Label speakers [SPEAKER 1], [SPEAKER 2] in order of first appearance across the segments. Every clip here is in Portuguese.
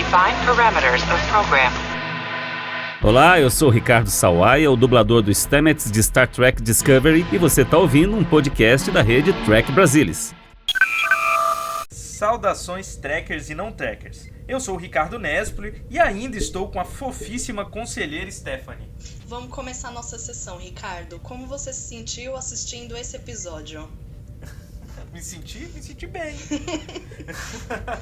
[SPEAKER 1] Define parameters of program.
[SPEAKER 2] Olá, eu sou o Ricardo Sawaia, o dublador do Stamets de Star Trek Discovery, e você está ouvindo um podcast da rede Trek Brasilis.
[SPEAKER 3] Saudações trekkers e não trekkers. Eu sou o Ricardo Nespoli e ainda estou com a fofíssima conselheira Stephanie.
[SPEAKER 4] Vamos começar nossa sessão, Ricardo. Como você se sentiu assistindo esse episódio?
[SPEAKER 3] Me senti bem.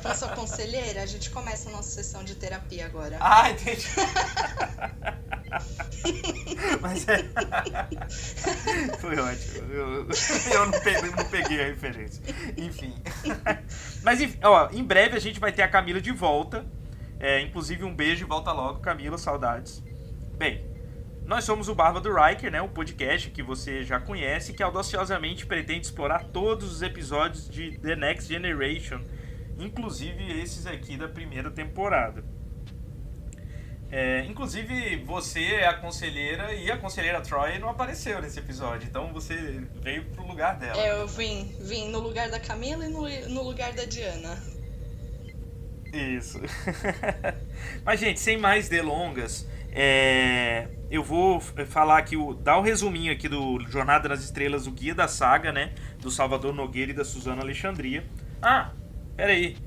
[SPEAKER 4] Eu sou conselheira, a gente começa a nossa sessão de terapia agora.
[SPEAKER 3] Ah, entendi. Mas é... Foi ótimo. Eu não peguei a referência. Enfim. Mas ó, em breve a gente vai ter a Camila de volta. Inclusive um beijo e volta logo, Camila, saudades. Bem, nós somos o Barba do Riker, né? Um podcast que você já conhece, que audaciosamente pretende explorar todos os episódios de The Next Generation, inclusive esses aqui da primeira temporada. Inclusive você é a conselheira e a conselheira Troy não apareceu nesse episódio, então você veio pro lugar dela.
[SPEAKER 4] Eu vim no lugar da Camila e no lugar da Diana.
[SPEAKER 3] Isso. Mas, gente, sem mais delongas, eu vou falar aqui, dar um resuminho aqui do Jornada nas Estrelas, o Guia da Saga, né? Do Salvador Nogueira e da Suzana Alexandria. Ah, peraí.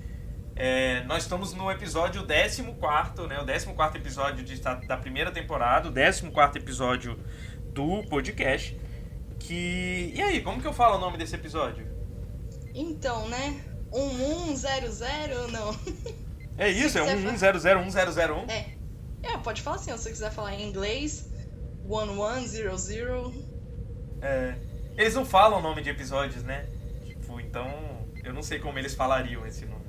[SPEAKER 3] Nós estamos no episódio 14º, né? O 14º episódio da primeira temporada, o 14º episódio do podcast. E aí, como que eu falo o nome desse episódio?
[SPEAKER 4] Então, né? 1100, não.
[SPEAKER 3] É isso? É 11001001?
[SPEAKER 4] Pode falar assim, se você quiser falar em inglês, 1100.
[SPEAKER 3] Eles não falam o nome de episódios, né? Então eu não sei como eles falariam esse nome.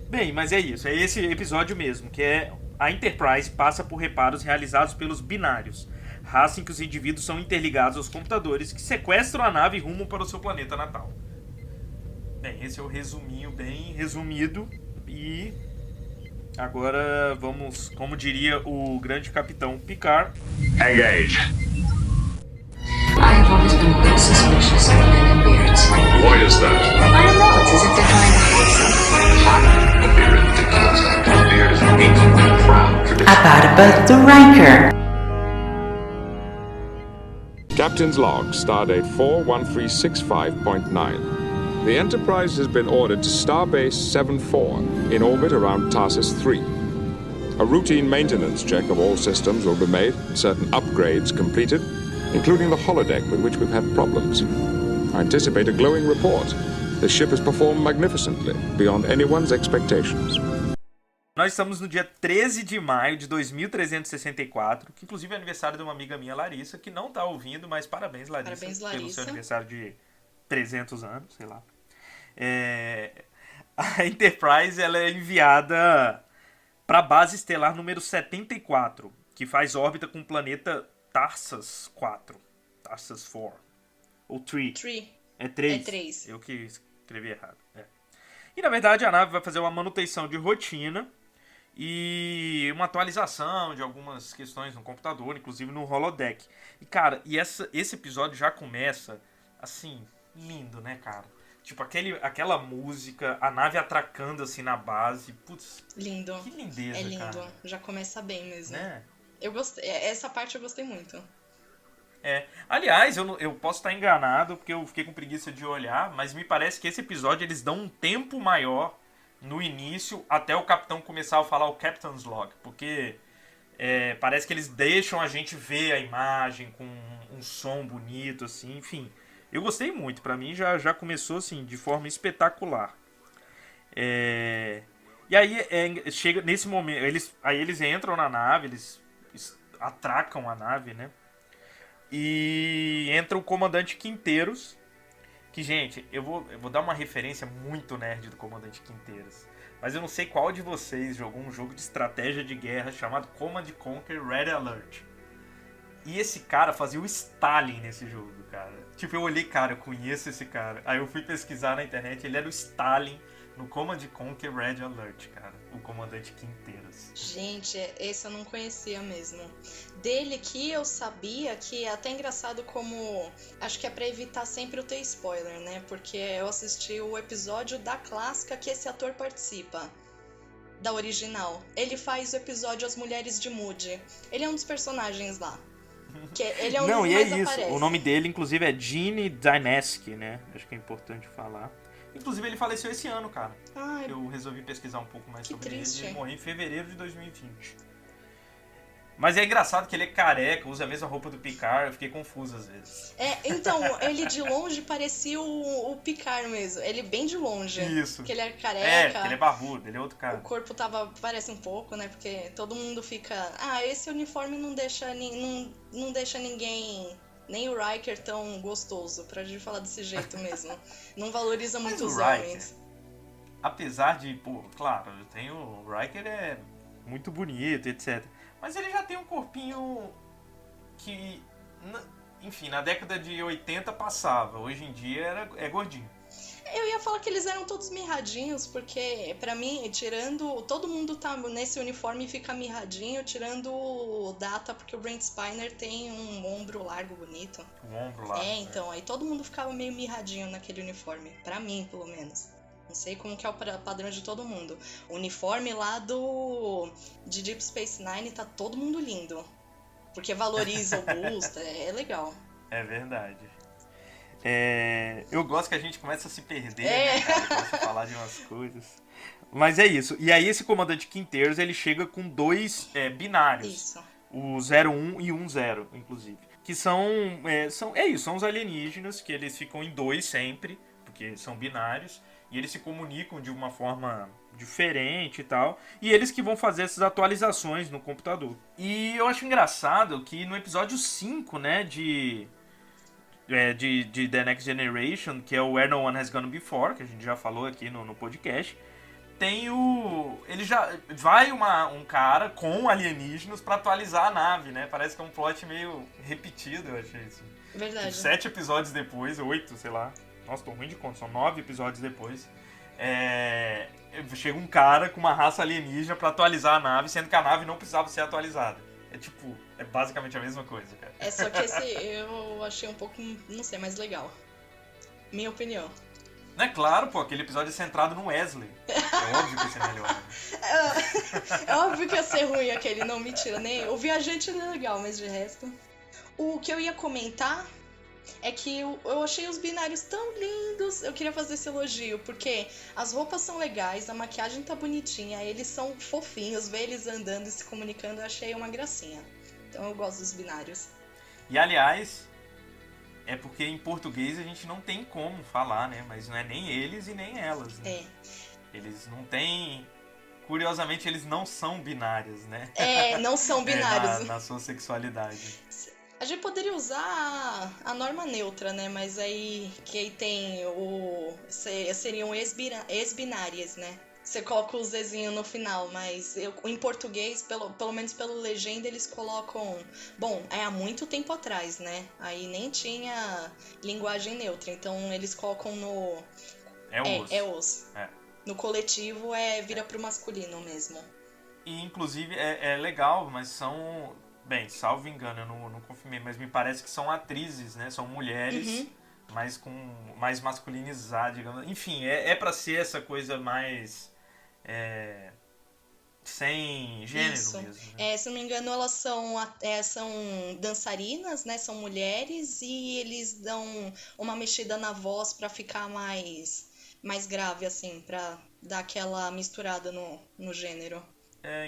[SPEAKER 3] Bem, mas é isso, é esse episódio mesmo, que é a Enterprise passa por reparos realizados pelos binários, raça em que os indivíduos são interligados aos computadores que sequestram a nave e rumam para o seu planeta natal. Bem, esse é o resuminho bem resumido e agora vamos, como diria o grande capitão Picard.
[SPEAKER 5] Engage.
[SPEAKER 6] I have always been a bit suspicious of men in beards.
[SPEAKER 5] Why is that?
[SPEAKER 6] I don't know, it's as if they're trying to hide something.
[SPEAKER 5] A beard ridiculous. A beard is an ancient and proud tradition.
[SPEAKER 6] A Barba do Riker.
[SPEAKER 7] Captain's log, stardate 41365.9. The Enterprise has been ordered to Starbase 74, in orbit around Tarsus 3. A routine maintenance check of all systems will be made, certain upgrades completed, including the holodeck with which we've had problems. I anticipate a glowing report. The ship has performed magnificently, beyond anyone's expectations.
[SPEAKER 3] Nós estamos no dia 13 de maio de 2364, que inclusive é aniversário de uma amiga minha, Larissa, que não tá ouvindo, mas parabéns, Larissa, pelo seu aniversário de 300 anos, sei lá. A Enterprise ela é enviada para a base estelar número 74, que faz órbita com o planeta Tarsus 4. Tarsus 4. Ou 3.
[SPEAKER 4] 3.
[SPEAKER 3] É 3.
[SPEAKER 4] É 3.
[SPEAKER 3] Eu que escrevi errado. E na verdade a nave vai fazer uma manutenção de rotina e uma atualização de algumas questões no computador, inclusive no holodeck. E cara, esse episódio já começa assim, lindo, né, cara? Tipo, aquela música, a nave atracando assim na base. Putz,
[SPEAKER 4] lindo.
[SPEAKER 3] Que lindeza,
[SPEAKER 4] é lindo,
[SPEAKER 3] cara.
[SPEAKER 4] Já começa bem mesmo.
[SPEAKER 3] Né?
[SPEAKER 4] Eu gostei, essa parte eu gostei muito.
[SPEAKER 3] Aliás, eu posso estar enganado, porque eu fiquei com preguiça de olhar, mas me parece que esse episódio eles dão um tempo maior no início, até o capitão começar a falar o Captain's Log, porque parece que eles deixam a gente ver a imagem com um som bonito, assim, enfim. Eu gostei muito, pra mim já começou assim, de forma espetacular. E aí chega nesse momento, eles entram na nave, eles atracam a nave, né? E entra o comandante Quinteiros, que, gente, eu vou dar uma referência muito nerd do comandante Quinteiros, mas eu não sei qual de vocês jogou um jogo de estratégia de guerra chamado Command & Conquer Red Alert. E esse cara fazia o Stalin nesse jogo, cara. Tipo, eu olhei, cara, eu conheço esse cara. Aí eu fui pesquisar na internet, ele era o Stalin no Command & Conquer Red Alert, cara. O comandante Quinteiros.
[SPEAKER 4] Gente, esse eu não conhecia mesmo. Dele que eu sabia que é até engraçado como... Acho que é pra evitar sempre o ter spoiler, né? Porque eu assisti o episódio da clássica que esse ator participa. da original. Ele faz o episódio As Mulheres de Moody. Ele é um dos personagens lá. Ele é um
[SPEAKER 3] Não,
[SPEAKER 4] dos
[SPEAKER 3] e
[SPEAKER 4] mais
[SPEAKER 3] é isso.
[SPEAKER 4] aparece.
[SPEAKER 3] O nome dele, inclusive, é Gene Dyneski, né? Acho que é importante falar. Inclusive, ele faleceu esse ano, cara.
[SPEAKER 4] Ai,
[SPEAKER 3] Eu resolvi pesquisar um pouco mais
[SPEAKER 4] Que
[SPEAKER 3] sobre
[SPEAKER 4] triste.
[SPEAKER 3] ele. Ele morreu em fevereiro de 2020. Mas é engraçado que ele é careca, usa a mesma roupa do Picard. Eu fiquei confuso às vezes.
[SPEAKER 4] então, ele de longe parecia o Picard mesmo. Ele bem de longe.
[SPEAKER 3] Isso.
[SPEAKER 4] Porque ele era
[SPEAKER 3] É,
[SPEAKER 4] careca.
[SPEAKER 3] porque ele é barbudo, ele é outro
[SPEAKER 4] O
[SPEAKER 3] cara.
[SPEAKER 4] corpo parece um pouco, né? Porque todo mundo fica... esse uniforme não deixa ninguém... Nem o Riker tão gostoso, pra gente falar desse jeito mesmo. Não valoriza
[SPEAKER 3] Mas
[SPEAKER 4] muito
[SPEAKER 3] o
[SPEAKER 4] os
[SPEAKER 3] Riker,
[SPEAKER 4] homens.
[SPEAKER 3] Apesar de, pô, claro, o Riker é muito bonito, etc. Mas ele já tem um corpinho que, enfim, na década de 80 passava. Hoje em dia é gordinho.
[SPEAKER 4] Eu ia falar que eles eram todos mirradinhos, porque pra mim, tirando... Todo mundo tá nesse uniforme e fica mirradinho, tirando o Data, porque o Brent Spiner tem um ombro largo, bonito.
[SPEAKER 3] O ombro lá.
[SPEAKER 4] Então, aí todo mundo ficava meio mirradinho naquele uniforme. Pra mim, pelo menos. Não sei como que é o padrão de todo mundo. O uniforme lá de Deep Space Nine tá todo mundo lindo. Porque valoriza o busto, é legal.
[SPEAKER 3] É verdade. Eu gosto que a gente começa a se perder, né, cara? Começa a falar de umas coisas. Mas é isso. E aí esse comandante Quinteiros, ele chega com dois binários.
[SPEAKER 4] Isso.
[SPEAKER 3] O 01 e 10, inclusive. Que são os alienígenas, que eles ficam em dois sempre, porque são binários. E eles se comunicam de uma forma diferente e tal. E eles que vão fazer essas atualizações no computador. E eu acho engraçado que no episódio 5, né, de The Next Generation, que é o Where No One Has Gone Before, que a gente já falou aqui no podcast, tem ele já vai um cara com alienígenas pra atualizar a nave, né? Parece que é um plot meio repetido, eu achei isso.
[SPEAKER 4] Verdade.
[SPEAKER 3] Tipo, 7 episódios depois, 8, sei lá. Nossa, tô ruim de conta, são 9 episódios depois. Chega um cara com uma raça alienígena pra atualizar a nave, sendo que a nave não precisava ser atualizada. É basicamente a mesma coisa, cara.
[SPEAKER 4] Só que esse eu achei um pouco, não sei, mais legal. Minha opinião.
[SPEAKER 3] Não é claro, pô, aquele episódio é centrado no Wesley. É óbvio que ia ser melhor. Né?
[SPEAKER 4] É óbvio que ia ser ruim aquele, não, mentira, nem. O Viajante é legal, mas de resto. O que eu ia comentar é que eu achei os binários tão lindos. Eu queria fazer esse elogio, porque as roupas são legais, a maquiagem tá bonitinha, eles são fofinhos, ver eles andando e se comunicando, eu achei uma gracinha. Então eu gosto dos binários.
[SPEAKER 3] E aliás, é porque em português a gente não tem como falar, né? Mas não é nem eles e nem elas, né? Eles não têm... Curiosamente, eles não são binários, né?
[SPEAKER 4] Não são binários.
[SPEAKER 3] Na sua sexualidade.
[SPEAKER 4] A gente poderia usar a norma neutra, né? Mas aí tem seriam ex-binárias, né? Você coloca o Zezinho no final, mas em português, pelo menos pelo legenda, eles colocam... Bom, há muito tempo atrás, né? Aí nem tinha linguagem neutra, então eles colocam no... os. No coletivo vira pro masculino mesmo.
[SPEAKER 3] E inclusive é legal, mas são... Bem, salvo engano, eu não confirmei, mas me parece que são atrizes, né? São mulheres, mas com mais masculinizar, digamos. Enfim, é pra ser essa coisa mais... sem gênero
[SPEAKER 4] Isso.
[SPEAKER 3] mesmo. Né?
[SPEAKER 4] Se não me engano, elas são dançarinas, né? São mulheres e eles dão uma mexida na voz pra ficar mais grave, assim, pra dar aquela misturada no gênero.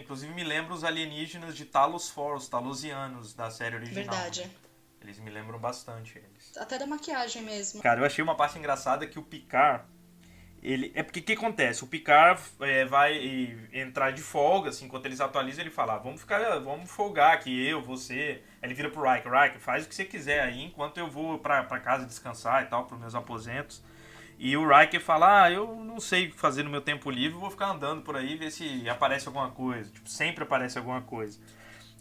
[SPEAKER 3] Inclusive me lembra os alienígenas de Talos 4, os talosianos da série original.
[SPEAKER 4] Verdade.
[SPEAKER 3] Né? Eles me lembram bastante eles.
[SPEAKER 4] Até da maquiagem mesmo.
[SPEAKER 3] Cara, eu achei uma parte engraçada que o Picard... porque o que acontece? O Picard vai entrar de folga, assim, enquanto eles atualizam, ele fala, vamos folgar aqui, você. Aí ele vira pro Riker, faz o que você quiser aí, enquanto eu vou pra casa descansar e tal, pros meus aposentos. E o Riker fala, eu não sei o que fazer no meu tempo livre, vou ficar andando por aí, ver se aparece alguma coisa. Tipo, sempre aparece alguma coisa.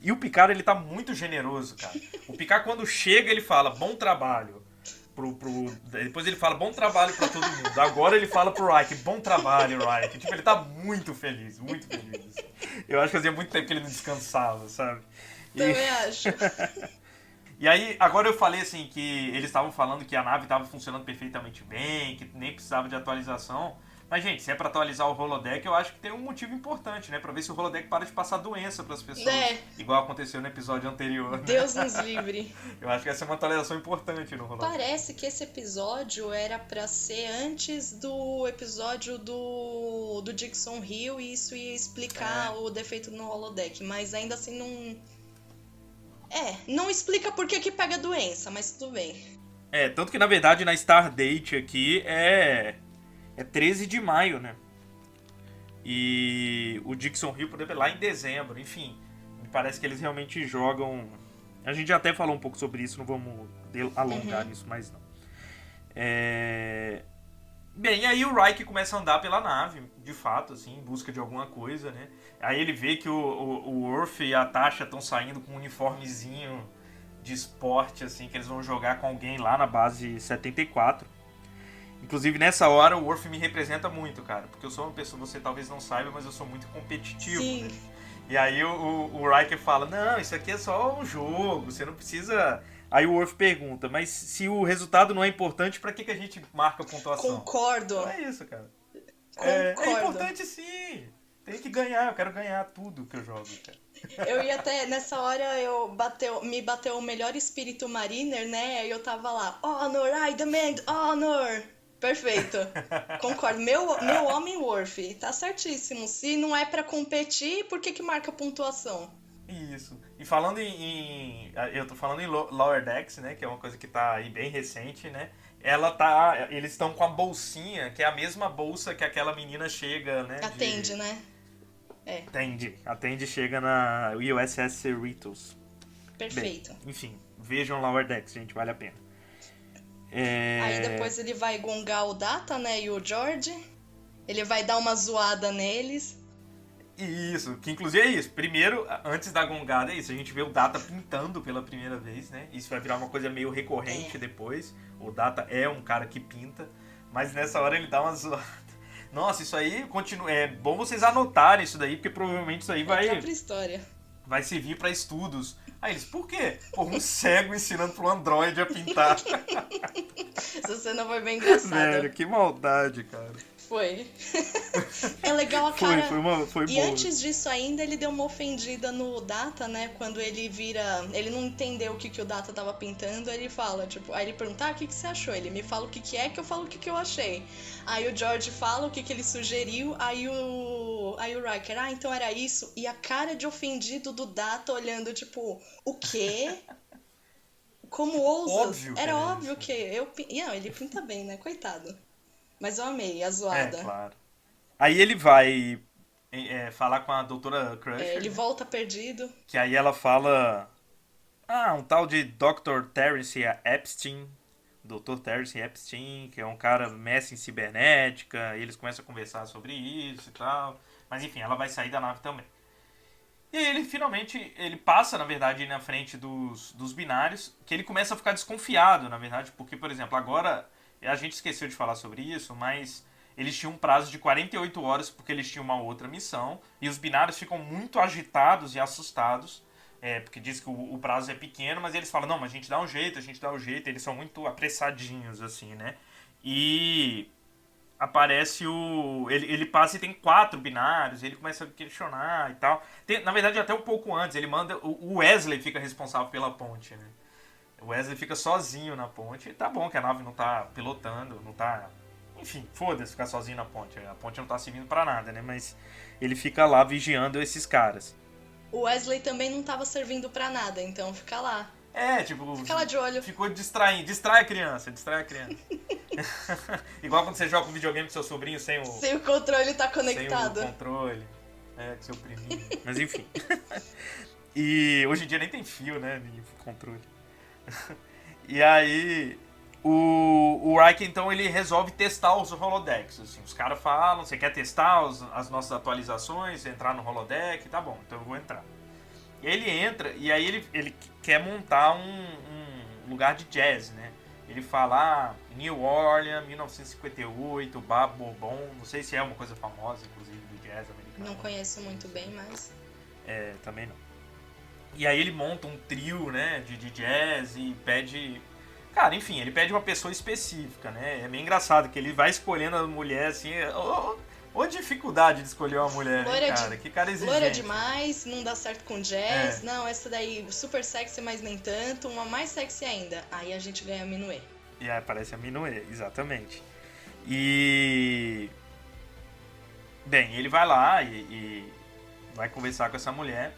[SPEAKER 3] E o Picard, ele tá muito generoso, cara. O Picard, quando chega, ele fala, bom trabalho. Depois ele fala, bom trabalho pra todo mundo. Agora ele fala pro Riker, bom trabalho, Riker. Tipo, ele tá muito feliz, muito feliz. Eu acho que fazia muito tempo que ele não descansava, sabe?
[SPEAKER 4] Também acho.
[SPEAKER 3] E aí, agora eu falei assim, que eles estavam falando que a nave estava funcionando perfeitamente bem, que nem precisava de atualização, Mas, gente, se é pra atualizar o holodeck, eu acho que tem um motivo importante, né? Pra ver se o holodeck para de passar doença pras pessoas. Igual aconteceu no episódio anterior. Né?
[SPEAKER 4] Deus nos livre.
[SPEAKER 3] Eu acho que essa é uma atualização importante no holodeck.
[SPEAKER 4] Parece que esse episódio era pra ser antes do episódio do Dixon Hill e isso ia explicar o defeito no holodeck. Mas ainda assim não... não explica por que pega doença, mas tudo bem.
[SPEAKER 3] Tanto que na verdade na Stardate aqui é 13 de maio, né? E o Dixon Hill, por exemplo, é lá em dezembro. Enfim, me parece que eles realmente jogam... A gente já até falou um pouco sobre isso, não vamos alongar nisso mais não. Bem, aí o Riker começa a andar pela nave, de fato, assim, em busca de alguma coisa, né? Aí ele vê que o Worf e a Tasha estão saindo com um uniformezinho de esporte, assim, que eles vão jogar com alguém lá na base 74. Inclusive, nessa hora, o Worf me representa muito, cara. Porque eu sou uma pessoa, você talvez não saiba, mas eu sou muito competitivo.
[SPEAKER 4] Sim.
[SPEAKER 3] Né? E aí o Riker fala, não, isso aqui é só um jogo, você não precisa... Aí o Worf pergunta, mas se o resultado não é importante, pra que a gente marca a pontuação?
[SPEAKER 4] Concordo.
[SPEAKER 3] Então é isso, cara.
[SPEAKER 4] Concordo.
[SPEAKER 3] É importante sim. Tem que ganhar, eu quero ganhar tudo que eu jogo, cara.
[SPEAKER 4] Eu ia até, nessa hora, me bateu o melhor espírito mariner, né? Aí eu tava lá, honor, I demand honor. Perfeito. Concordo. Meu homem Worf, tá certíssimo. Se não é pra competir, por que marca pontuação?
[SPEAKER 3] Isso. E falando eu tô falando em Lower Decks, né? Que é uma coisa que tá aí bem recente, né? Eles estão com a bolsinha, que é a mesma bolsa que aquela menina chega, né?
[SPEAKER 4] Atende, né?
[SPEAKER 3] Atende chega na USS Cerritos.
[SPEAKER 4] Perfeito.
[SPEAKER 3] Bem, enfim, vejam Lower Decks, gente, vale a pena.
[SPEAKER 4] Aí depois ele vai gongar o Data, né, e o George. Ele vai dar uma zoada neles.
[SPEAKER 3] Isso, que inclusive é isso. Primeiro, antes da gongada é isso. A gente vê o Data pintando pela primeira vez, né? Isso vai virar uma coisa meio recorrente depois. O Data é um cara que pinta. Mas nessa hora ele dá uma zoada. Nossa, isso aí continua. É bom vocês anotarem isso daí, porque provavelmente isso aí vai servir pra estudos. Aí eles, por quê? Pô, um cego ensinando pro Android a pintar.
[SPEAKER 4] Essa cena foi bem engraçada.
[SPEAKER 3] Velho, que maldade, cara.
[SPEAKER 4] Foi. É legal a cara.
[SPEAKER 3] Foi
[SPEAKER 4] e
[SPEAKER 3] bom.
[SPEAKER 4] Antes disso ainda, ele deu uma ofendida no Data, né? Quando ele vira... Ele não entendeu o que o Data tava pintando, ele fala, tipo... Aí ele pergunta, o que você achou? Ele me fala o que é, que eu falo o que eu achei. Aí o George fala o que ele sugeriu, aí o Riker, então era isso. E a cara de ofendido do Data olhando, tipo, o quê? Como ousa?
[SPEAKER 3] Óbvio
[SPEAKER 4] Era
[SPEAKER 3] que
[SPEAKER 4] óbvio que... Não, ele pinta bem, né? Coitado. Mas eu amei a zoada.
[SPEAKER 3] Claro. Aí ele vai falar com a doutora Crusher.
[SPEAKER 4] Ele volta perdido.
[SPEAKER 3] Que aí ela fala... um tal de Dr. Terence Epstein. Dr. Terence Epstein, que é um cara mestre em cibernética. E eles começam a conversar sobre isso e tal. Mas enfim, ela vai sair da nave também. E aí ele finalmente... Ele passa, na verdade, na frente dos binários. Que ele começa a ficar desconfiado, na verdade. Porque, por exemplo, agora... A gente esqueceu de falar sobre isso, mas eles tinham um prazo de 48 horas porque eles tinham uma outra missão. E os binários ficam muito agitados e assustados, porque diz que o prazo é pequeno, mas eles falam, não, mas a gente dá um jeito. Eles são muito apressadinhos, assim, né? E aparece ele passa e tem 4 binários, ele começa a questionar e tal. Na verdade, até um pouco antes, ele manda... O Wesley fica responsável pela ponte, né? O Wesley fica sozinho na ponte. E tá bom que a nave não tá pilotando, não tá... Enfim, foda-se ficar sozinho na ponte. A ponte não tá servindo pra nada, né? Mas ele fica lá vigiando esses caras.
[SPEAKER 4] O Wesley também não tava servindo pra nada, então fica lá.
[SPEAKER 3] Fica
[SPEAKER 4] lá de olho.
[SPEAKER 3] Ficou distraindo. Distrai a criança. Igual quando você joga um videogame com seu sobrinho sem
[SPEAKER 4] o controle tá conectado.
[SPEAKER 3] Sem o controle. Com seu priminho. Mas enfim. E hoje em dia nem tem fio, né? De controle. E aí o Riker então ele resolve testar os holodecks, assim, os caras falam, você quer testar as nossas atualizações, entrar no holodeck, tá bom, então eu vou entrar. E aí ele entra e aí ele quer montar um lugar de jazz, né? Ele fala New Orleans, 1958, Bar Bourbon, não sei se é uma coisa famosa inclusive do jazz americano.
[SPEAKER 4] Não conheço muito bem, mas...
[SPEAKER 3] Também não. E aí ele monta um trio, né, de jazz e pede Cara, enfim, ele pede uma pessoa específica, né? É meio engraçado que ele vai escolhendo a mulher, assim... Ô dificuldade de escolher uma mulher, né, cara? Que cara exigente.
[SPEAKER 4] Loira demais, não dá certo com jazz. Não, essa daí super sexy, mas nem tanto. Uma mais sexy ainda. Aí a gente ganha a Minuê.
[SPEAKER 3] E aí aparece a Minuê, exatamente. E... Bem, ele vai lá e vai conversar com essa mulher.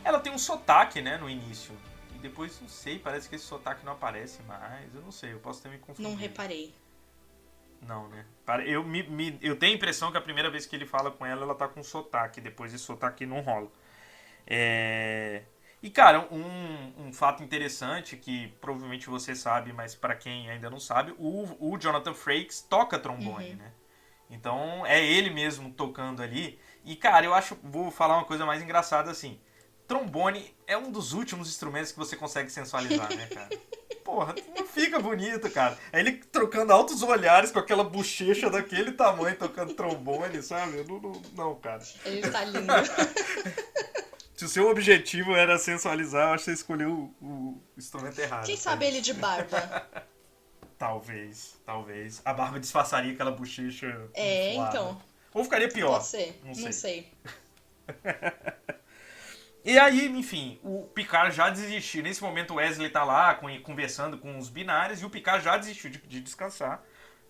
[SPEAKER 3] Ela tem um sotaque, né, no início. E depois, não sei, parece que esse sotaque não aparece mais. Eu não sei, eu posso ter me confundido.
[SPEAKER 4] Não reparei.
[SPEAKER 3] Não, né? Eu tenho a impressão que a primeira vez que ele fala com ela, ela tá com sotaque. Depois esse sotaque não rola. E, cara, um fato interessante que provavelmente você sabe, mas pra quem ainda não sabe, o Jonathan Frakes toca trombone, né? Então, é ele mesmo tocando ali. E, cara, vou falar uma coisa mais engraçada assim. Trombone é um dos últimos instrumentos que você consegue sensualizar, né, cara? Porra, não fica bonito, cara. Aí ele trocando altos olhares com aquela bochecha daquele tamanho, tocando trombone, sabe? Não, cara.
[SPEAKER 4] Ele tá lindo.
[SPEAKER 3] Se o seu objetivo era sensualizar, eu acho que você escolheu o instrumento errado.
[SPEAKER 4] Quem sabe ele de barba?
[SPEAKER 3] Talvez. A barba disfarçaria aquela bochecha inflada.
[SPEAKER 4] Então.
[SPEAKER 3] Ou ficaria pior.
[SPEAKER 4] Pode ser, não sei.
[SPEAKER 3] E aí, enfim, o Picard já desistiu. Nesse momento o Wesley tá lá conversando com os binários e o Picard já desistiu de descansar.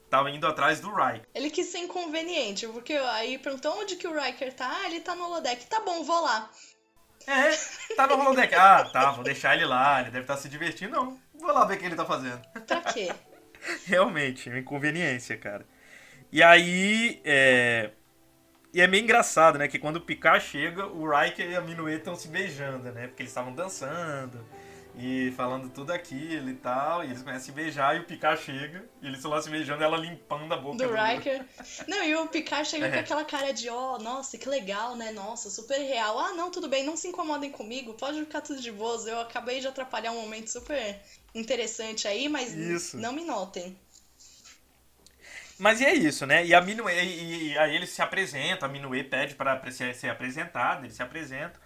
[SPEAKER 3] Tava indo atrás do Riker.
[SPEAKER 4] Ele quis ser inconveniente, porque aí perguntou onde que o Riker tá. Ele tá no holodeck. Tá bom, vou lá.
[SPEAKER 3] Tá no holodeck. Tá, vou deixar ele lá, ele deve estar se divertindo. Não, vou lá ver o que ele tá fazendo.
[SPEAKER 4] Pra quê?
[SPEAKER 3] Realmente, uma inconveniência, cara. E aí, E é meio engraçado, né? Que quando o Picard chega, o Riker e a Minuê estão se beijando, né? Porque eles estavam dançando e falando tudo aquilo e tal. E eles começam a se beijar e o Picard chega e eles estão lá se beijando e ela limpando a boca
[SPEAKER 4] do Riker. Não, e o Picard chega com aquela cara de, nossa, que legal, né? Nossa, super real. Ah, não, tudo bem, não se incomodem comigo, pode ficar tudo de boas. Eu acabei de atrapalhar um momento super interessante aí, mas não me notem.
[SPEAKER 3] Mas e é isso, né? E a Minuê, e aí ele se apresenta, a Minuê pede para ser apresentado, ele se apresenta.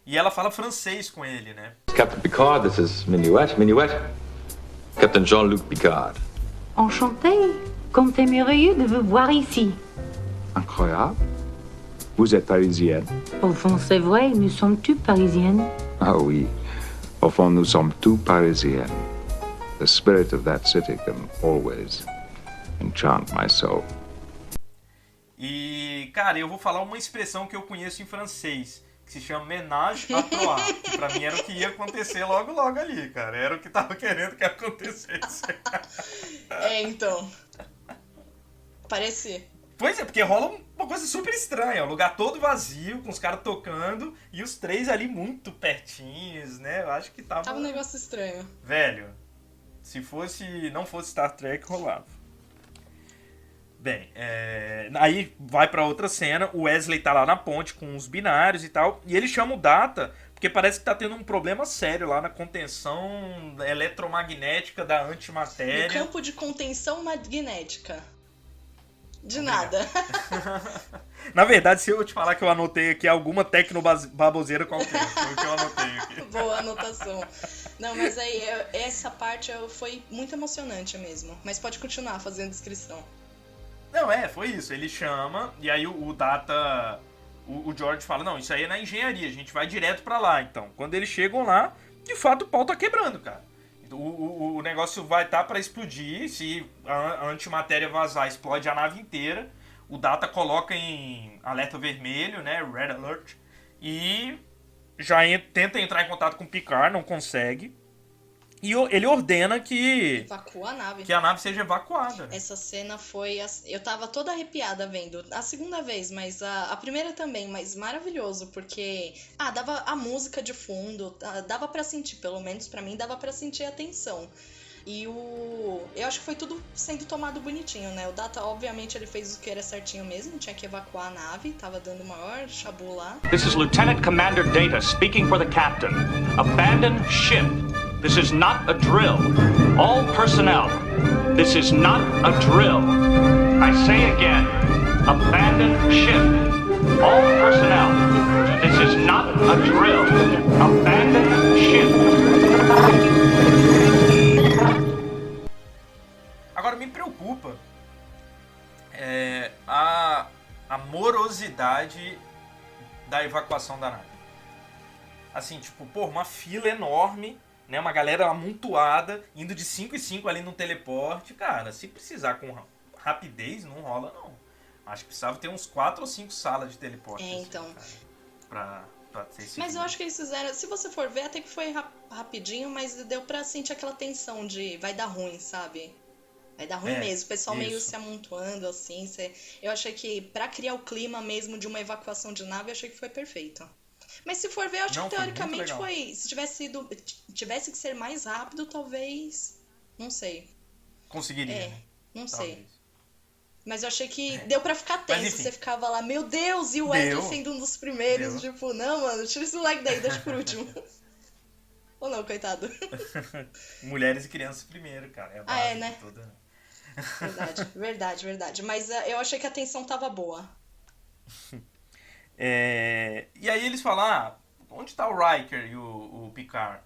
[SPEAKER 3] E ela fala francês com ele, né?
[SPEAKER 8] Captain Picard, this is Minuet. Captain Jean-Luc Picard.
[SPEAKER 9] Enchanté. Comme c'est merveilleux de vous voir ici.
[SPEAKER 7] Incroyable. Vous êtes parisienne.
[SPEAKER 9] Au fond, c'est vrai, nous sommes tous parisiennes.
[SPEAKER 7] Ah oui. Au fond, nous sommes tous parisiennes. The spirit of that city can always enchant my soul.
[SPEAKER 3] E, cara, eu vou falar uma expressão que eu conheço em francês, que se chama ménage à trois, que pra mim era o que ia acontecer logo ali, cara. Era o que tava querendo que acontecesse.
[SPEAKER 4] Então. Parece.
[SPEAKER 3] Pois é, porque rola uma coisa super estranha. O lugar todo vazio, com os caras tocando, e os três ali muito pertinhos, né? Eu acho que tava...
[SPEAKER 4] Tava um negócio estranho.
[SPEAKER 3] Velho, se não fosse Star Trek, rolava. Bem, aí vai pra outra cena, o Wesley tá lá na ponte com os binários e tal, e ele chama o Data, porque parece que tá tendo um problema sério lá na contenção eletromagnética da antimatéria.
[SPEAKER 4] No campo de contenção magnética. De nada.
[SPEAKER 3] Na verdade, se eu te falar que eu anotei aqui alguma tecnobaboseira qualquer, foi o que eu anotei aqui.
[SPEAKER 4] Boa anotação. Não, mas aí, essa parte foi muito emocionante mesmo, mas pode continuar fazendo descrição.
[SPEAKER 3] Não, foi isso. Ele chama, e aí o Data, o George fala, não, isso aí é na engenharia, a gente vai direto pra lá, então. Quando eles chegam lá, de fato o pau tá quebrando, cara. O negócio vai estar pra explodir, se a antimatéria vazar, explode a nave inteira. O Data coloca em alerta vermelho, né, Red Alert, e já tenta entrar em contato com o Picard, não consegue. E ele ordena que...
[SPEAKER 4] Evacua a nave.
[SPEAKER 3] Que a nave seja evacuada.
[SPEAKER 4] Essa cena foi... Eu tava toda arrepiada vendo. A segunda vez, mas a primeira também. Mas maravilhoso, porque... dava a música de fundo. Dava pra sentir, pelo menos pra mim, dava pra sentir a tensão. E eu acho que foi tudo sendo tomado bonitinho, né? O Data, obviamente, ele fez o que era certinho mesmo. Tinha que evacuar a nave. Tava dando o maior chabu lá.
[SPEAKER 10] This is Lieutenant Commander Data speaking for the captain. Abandon ship. This is not a drill. All personnel, this is not a drill. I say again, abandon ship. All personnel, this is not a drill. Abandon ship.
[SPEAKER 3] velocidade da evacuação da nave. Assim, tipo, pô, uma fila enorme, né? Uma galera amontoada, indo de 5 em 5 ali no teleporte. Cara, se precisar com rapidez, não rola, não. Acho que precisava ter uns 4 ou 5 salas de teleporte.
[SPEAKER 4] Então.
[SPEAKER 3] Assim, cara, pra ter esse
[SPEAKER 4] Mas eu acho que eles fizeram... Se você for ver, até que foi rapidinho, mas deu pra sentir aquela tensão de vai dar ruim, sabe? Vai dar ruim mesmo. O pessoal meio se amontoando, assim. Eu achei que pra criar o clima mesmo de uma evacuação de nave, eu achei que foi perfeito. Mas se for ver, eu acho que teoricamente foi... Se tivesse que ser mais rápido, talvez... Não sei.
[SPEAKER 3] Conseguiria, né?
[SPEAKER 4] Não sei. Mas eu achei que deu pra ficar tenso. Você ficava lá, meu Deus, e o Ed sendo um dos primeiros. Tipo, não, mano, tira esse moleque daí, deixa por último. Ou não, coitado.
[SPEAKER 3] Mulheres e crianças primeiro, cara. É a base
[SPEAKER 4] né?
[SPEAKER 3] de toda, né?
[SPEAKER 4] Verdade. Mas eu achei que a tensão tava boa.
[SPEAKER 3] E aí eles falam, onde tá o Riker e o Picard?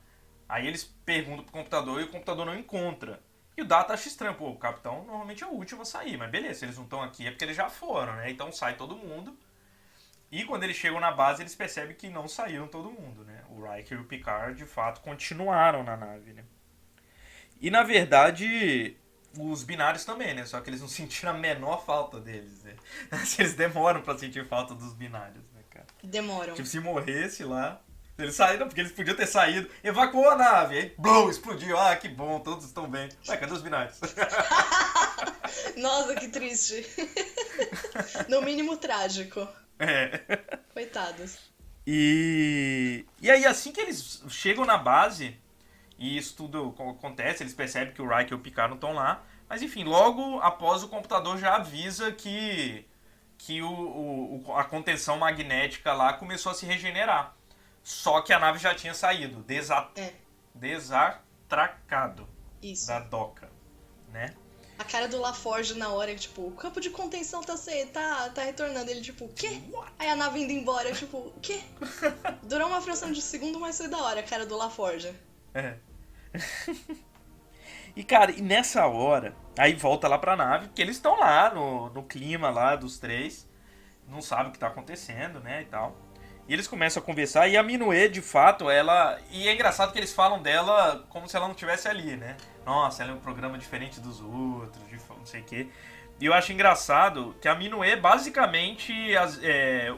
[SPEAKER 3] Aí eles perguntam pro computador e o computador não encontra. E o Data acha estranho, pô, o capitão normalmente é o último a sair, mas beleza, se eles não estão aqui é porque eles já foram, né? Então sai todo mundo. E quando eles chegam na base, eles percebem que não saíram todo mundo, né? O Riker e o Picard, de fato, continuaram na nave, né? E, na verdade, os binários também, né? Só que eles não sentiram a menor falta deles, né? Eles demoram pra sentir falta dos binários, né, cara?
[SPEAKER 4] Demoram.
[SPEAKER 3] Tipo, se morresse lá... Eles saíram porque eles podiam ter saído, evacuou a nave, aí blum, explodiu, que bom, todos estão bem. Ué, cadê os binários?
[SPEAKER 4] Nossa, que triste. No mínimo trágico. Coitados.
[SPEAKER 3] E aí, assim que eles chegam na base, e isso tudo acontece, eles percebem que o Riker e o Picard não estão lá, mas enfim, logo após o computador já avisa que a contenção magnética lá começou a se regenerar. Só que a nave já tinha saído, desatracado da doca, né?
[SPEAKER 4] A cara do LaForge na hora, tipo, o campo de contenção tá retornando. Ele, tipo, o quê? Aí a nave indo embora, tipo, o quê? Durou uma fração de segundo, mas foi da hora a cara do LaForge.
[SPEAKER 3] E, cara, e nessa hora, aí volta lá pra nave, porque eles estão lá no clima lá dos três, não sabem o que tá acontecendo, né, e tal. E eles começam a conversar, e a Minue, de fato, ela... E é engraçado que eles falam dela como se ela não estivesse ali, né? Nossa, ela é um programa diferente dos outros, não sei o quê. E eu acho engraçado que a Minue é basicamente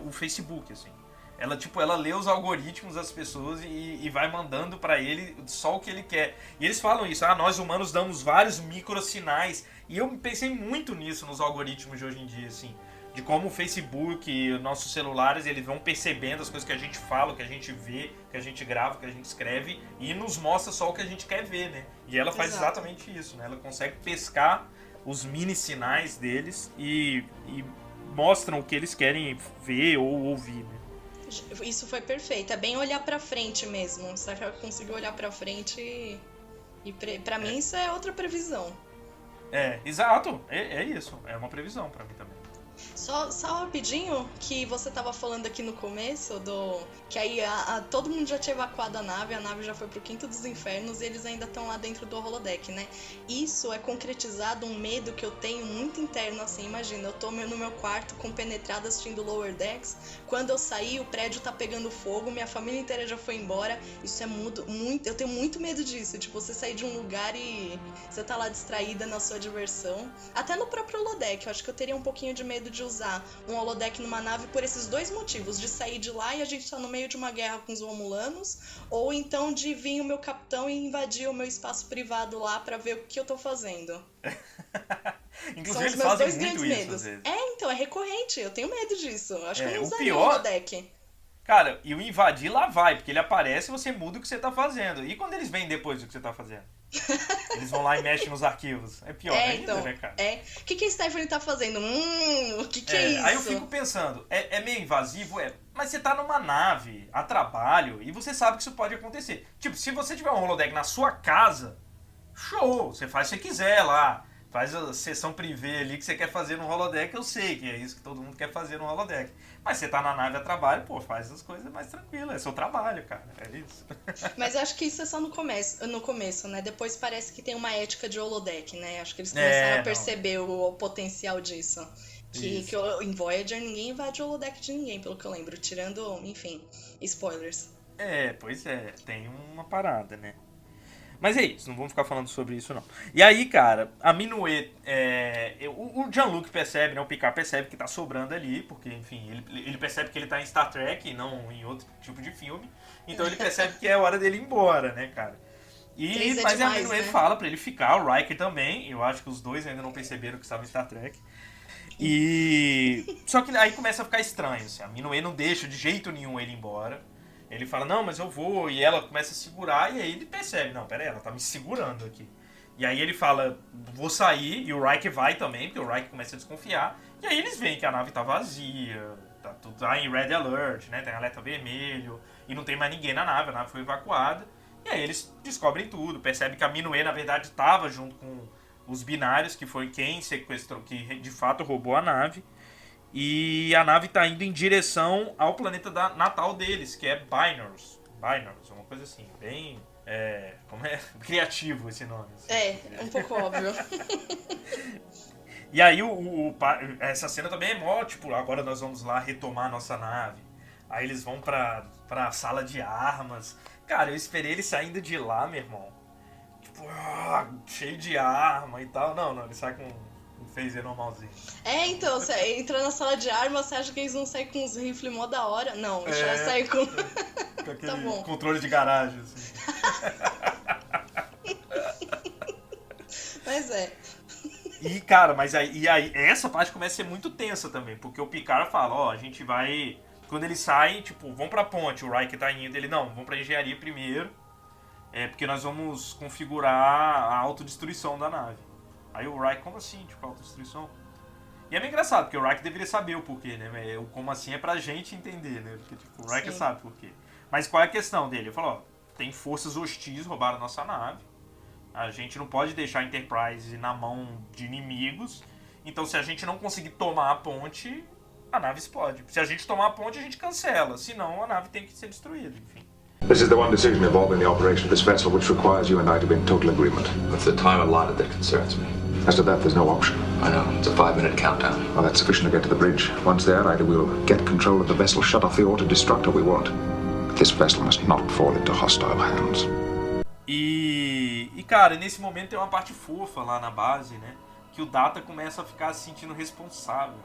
[SPEAKER 3] o Facebook, assim. Ela, tipo, ela lê os algoritmos das pessoas e vai mandando pra ele só o que ele quer. E eles falam isso, nós humanos damos vários microsinais. E eu pensei muito nisso nos algoritmos de hoje em dia, assim. De como o Facebook e os nossos celulares, eles vão percebendo as coisas que a gente fala, que a gente vê, que a gente grava, que a gente escreve, e nos mostra só o que a gente quer ver, né? E ela faz exatamente isso, né? Ela consegue pescar os mini sinais deles e mostram o que eles querem ver ou ouvir, né?
[SPEAKER 4] Isso foi perfeito, é bem olhar pra frente mesmo. Você conseguiu olhar pra frente e pra mim isso é outra previsão.
[SPEAKER 3] Exato, é isso, é uma previsão pra mim também.
[SPEAKER 4] Só rapidinho, que você tava falando aqui no começo, que aí todo mundo já tinha evacuado a nave já foi pro quinto dos infernos e eles ainda estão lá dentro do holodeck, né? Isso é concretizado um medo que eu tenho muito interno, assim, imagina, eu tô no meu quarto compenetrada assistindo Lower Decks, quando eu sair o prédio tá pegando fogo, minha família inteira já foi embora, isso é muito, eu tenho muito medo disso, tipo, você sair de um lugar e você tá lá distraída na sua diversão, até no próprio holodeck, eu acho que eu teria um pouquinho de medo de usar um holodeck numa nave por esses dois motivos, de sair de lá e a gente tá no meio de uma guerra com os Romulanos, ou então de vir o meu capitão e invadir o meu espaço privado lá pra ver o que eu tô fazendo.
[SPEAKER 3] Inclusive eles fazem muito
[SPEAKER 4] grandes
[SPEAKER 3] isso,
[SPEAKER 4] medos.
[SPEAKER 3] às vezes.
[SPEAKER 4] Então, é recorrente, eu tenho medo disso, acho que eu não
[SPEAKER 3] o
[SPEAKER 4] usaria
[SPEAKER 3] pior...
[SPEAKER 4] o holodeck.
[SPEAKER 3] Cara, e o invadir lá vai, porque ele aparece e você muda o que você tá fazendo. E quando eles vêm depois do que você tá fazendo? Eles vão lá e mexem nos arquivos. É pior ainda,
[SPEAKER 4] então,
[SPEAKER 3] né, cara?
[SPEAKER 4] O que a Stephanie tá fazendo? O que é isso?
[SPEAKER 3] Aí eu fico pensando, é meio invasivo? Mas você tá numa nave, a trabalho, e você sabe que isso pode acontecer. Tipo, se você tiver um holodeck na sua casa, show, você faz o que você quiser lá. Faz a sessão privê ali que você quer fazer no holodeck, eu sei que é isso que todo mundo quer fazer no holodeck. Mas você tá na nave a trabalho, faz as coisas mais tranquilas, é seu trabalho, cara, é isso.
[SPEAKER 4] Mas eu acho que isso é só no começo, né? Depois parece que tem uma ética de holodeck, né? Acho que eles começaram a perceber o potencial disso. Que em Voyager ninguém invade o holodeck de ninguém, pelo que eu lembro. Tirando, enfim, spoilers.
[SPEAKER 3] Pois é, tem uma parada, né? Mas é isso, não vamos ficar falando sobre isso, não. E aí, cara, a Minuet, o Jean-Luc percebe, né? O Picard percebe que tá sobrando ali, porque, enfim, ele percebe que ele tá em Star Trek e não em outro tipo de filme. Então ele percebe que é hora dele ir embora, né, cara? Mas demais, a Minuet fala pra ele ficar, o Riker também. Eu acho que os dois ainda não perceberam que estava em Star Trek. Só que aí começa a ficar estranho, assim. A Minuet não deixa de jeito nenhum ele ir embora. Ele fala, não, mas eu vou. E ela começa a segurar, e aí ele percebe, não, pera aí, ela tá me segurando aqui. E aí ele fala, vou sair, e o Riker vai também, porque o Riker começa a desconfiar. E aí eles veem que a nave tá vazia, tá em Red Alert, né, tem alerta vermelho, e não tem mais ninguém na nave, a nave foi evacuada. E aí eles descobrem tudo, percebem que a Minuet, na verdade, estava junto com os binários, que foi quem sequestrou, que de fato roubou a nave. E a nave está indo em direção ao planeta natal deles, que é Binars, uma coisa assim, bem criativo esse nome. Assim.
[SPEAKER 4] Um pouco óbvio.
[SPEAKER 3] E aí essa cena também é mó, tipo, agora nós vamos lá retomar a nossa nave. Aí eles vão pra sala de armas. Cara, eu esperei ele saindo de lá, meu irmão. Tipo, cheio de arma e tal. Não, ele sai com um phaser normalzinho.
[SPEAKER 4] Então, você entra na sala de armas, você acha que eles vão sair com uns rifles mó da hora? Não, já sai com...
[SPEAKER 3] com aquele
[SPEAKER 4] tá bom.
[SPEAKER 3] Controle de garagem, assim.
[SPEAKER 4] Mas
[SPEAKER 3] E, cara, e aí essa parte começa a ser muito tensa também, porque o Picard fala, a gente vai... Quando eles saem, tipo, vão pra ponte, o Riker tá indo, ele, não, vamos pra engenharia primeiro, porque nós vamos configurar a autodestruição da nave. Aí o Riker, como assim, tipo, autodestruição? E é meio engraçado, porque o Riker deveria saber o porquê, né? O como assim é pra gente entender, né? Porque, tipo, o Riker sabe por quê. Mas qual é a questão dele? Ele falou, tem forças hostis, roubaram a nossa nave, a gente não pode deixar a Enterprise na mão de inimigos, então se a gente não conseguir tomar a ponte, a nave explode. Se a gente tomar a ponte, a gente cancela, senão a nave tem que ser destruída, enfim.
[SPEAKER 7] This is the one decision involved in the operation of this vessel which requires you and I to be in total agreement.
[SPEAKER 8] It's the time allotted that concerns me.
[SPEAKER 7] As to that, there's no option.
[SPEAKER 8] I know. It's a 5-minute countdown.
[SPEAKER 7] Well, that's sufficient to get to the bridge. Once there, either we'll get control of the vessel, shut off the auto-destruct, or we won't. But this vessel must not fall into hostile hands.
[SPEAKER 3] E cara, nesse momento tem uma parte fofa lá na base, né? Que o Data começa a ficar se sentindo responsável, né?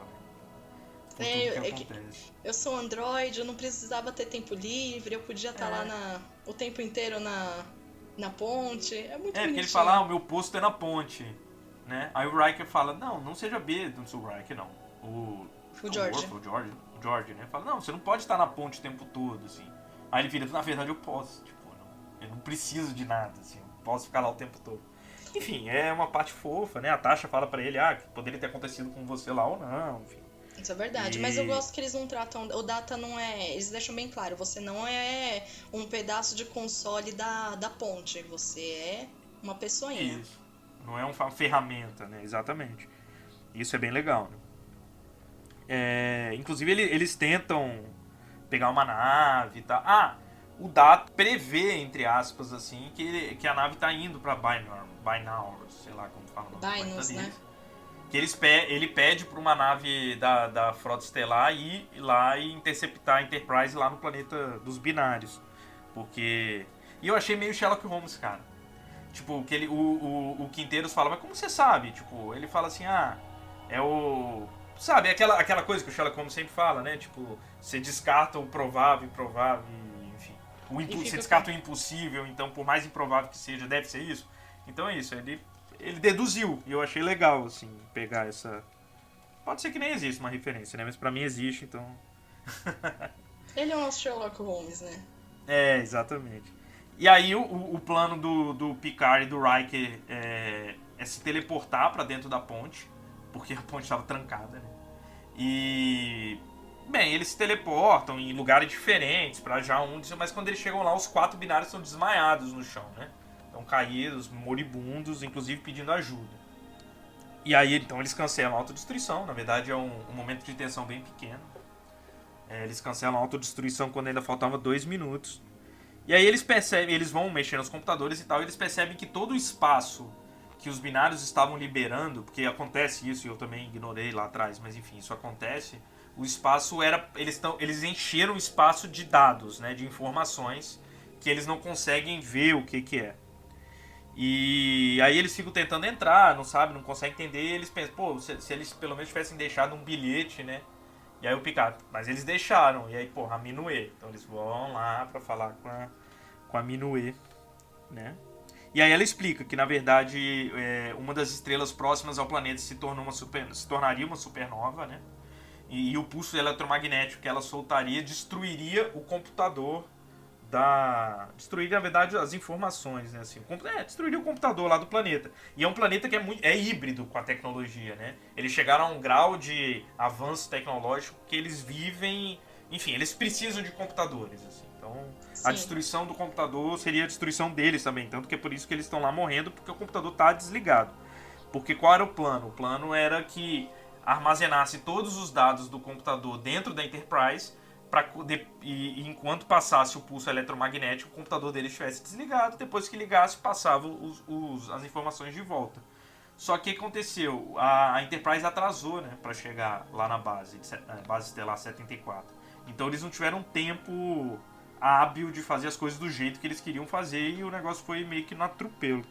[SPEAKER 4] Eu sou Android, eu não precisava ter tempo livre, eu podia estar lá o tempo inteiro na ponte. É muito bonitinho.
[SPEAKER 3] Porque ele fala, o meu posto é na ponte, né? Aí o Riker fala, não seja besta, não sou o Riker, não. O George, né? Fala, não, você não pode estar na ponte o tempo todo, assim. Aí ele vira, na verdade eu posso, tipo, eu não preciso de nada, assim, eu posso ficar lá o tempo todo. Enfim, é uma parte fofa, né? A Tasha fala pra ele, que poderia ter acontecido com você lá ou não, enfim.
[SPEAKER 4] Isso é verdade, mas eu gosto que eles não tratam... O Data não é... Eles deixam bem claro, você não é um pedaço de console da ponte, você é uma pessoinha.
[SPEAKER 3] Isso, não é uma ferramenta, né? Exatamente. Isso é bem legal, né? Inclusive eles tentam pegar uma nave e tal. O Data prevê, entre aspas, assim, que a nave tá indo pra Binars, sei lá como fala o nome.
[SPEAKER 4] Binars, né?
[SPEAKER 3] Que ele pede para uma nave da Frota Estelar ir lá e interceptar a Enterprise lá no planeta dos binários. Porque... E eu achei meio Sherlock Holmes, cara. Tipo, que o Quinteiros fala, mas como você sabe? Tipo, ele fala assim, é o... Sabe, aquela coisa que o Sherlock Holmes sempre fala, né? Tipo, você descarta o provável, improvável, enfim. Você descarta o impossível, então por mais improvável que seja, deve ser isso. Então é isso, ele deduziu, e eu achei legal, assim, pegar essa... Pode ser que nem existe uma referência, né? Mas pra mim existe, então...
[SPEAKER 4] Ele é o nosso Sherlock Holmes, né?
[SPEAKER 3] Exatamente. E aí o plano do Picard e do Riker é se teleportar pra dentro da ponte, porque a ponte estava trancada, né? E... Bem, eles se teleportam em lugares diferentes pra já mas quando eles chegam lá, os 4 binários são desmaiados no chão, né? Estão caídos, moribundos, inclusive pedindo ajuda. E aí, então, eles cancelam a autodestruição. Na verdade, é um momento de tensão bem pequeno. Eles cancelam a autodestruição quando ainda faltava 2 minutos. E aí eles vão mexer nos computadores e tal, e eles percebem que todo o espaço que os binários estavam liberando, porque acontece isso e eu também ignorei lá atrás, mas enfim, isso acontece. O espaço era... Eles encheram o espaço de dados, né, de informações que eles não conseguem ver o que é. E aí eles ficam tentando entrar, não conseguem entender, e eles pensam, pô, se eles pelo menos tivessem deixado um bilhete, né? E aí o Picard, mas eles deixaram, e aí, porra, a Minuê. Então eles vão lá pra falar com a Minuê, né? E aí ela explica que, na verdade, uma das estrelas próximas ao planeta se tornaria uma supernova, né? E o pulso eletromagnético que ela soltaria destruiria o computador destruiria, na verdade, as informações, né? Assim, destruiria o computador lá do planeta. E é um planeta que é híbrido com a tecnologia, né? Eles chegaram a um grau de avanço tecnológico que eles vivem... Enfim, eles precisam de computadores, assim. Então, a destruição do computador seria a destruição deles também. Tanto que é por isso que eles estão lá morrendo, porque o computador está desligado. Porque qual era o plano? O plano era que armazenasse todos os dados do computador dentro da Enterprise e enquanto passasse o pulso eletromagnético, o computador dele estivesse desligado. Depois que ligasse, passava as informações de volta. Só que o que aconteceu? A Enterprise atrasou, né, para chegar lá na base estelar 74. Então eles não tiveram tempo hábil de fazer as coisas do jeito que eles queriam fazer e o negócio foi meio que no atropelo.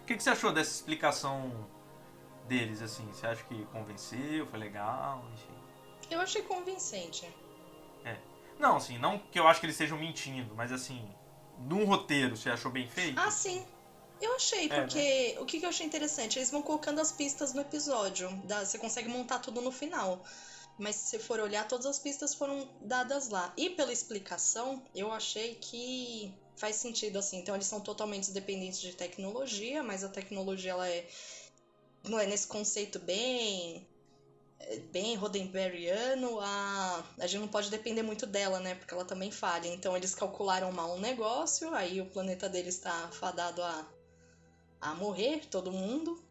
[SPEAKER 3] O que você achou dessa explicação deles, assim? Você acha que convenceu, foi legal, enfim?
[SPEAKER 4] Eu achei convincente.
[SPEAKER 3] Não, assim, não que eu acho que eles estejam mentindo, mas assim, num roteiro, você achou bem feito?
[SPEAKER 4] Ah, sim. Eu achei, porque né? O que eu achei interessante, eles vão colocando as pistas no episódio. Você consegue montar tudo no final. Mas se você for olhar, todas as pistas foram dadas lá. E pela explicação, eu achei que faz sentido, assim. Então eles são totalmente dependentes de tecnologia, mas a tecnologia, ela não é nesse conceito bem Roddenberryano, a gente não pode depender muito dela, né? Porque ela também falha. Então eles calcularam mal um negócio, aí o planeta deles está fadado a morrer, todo mundo.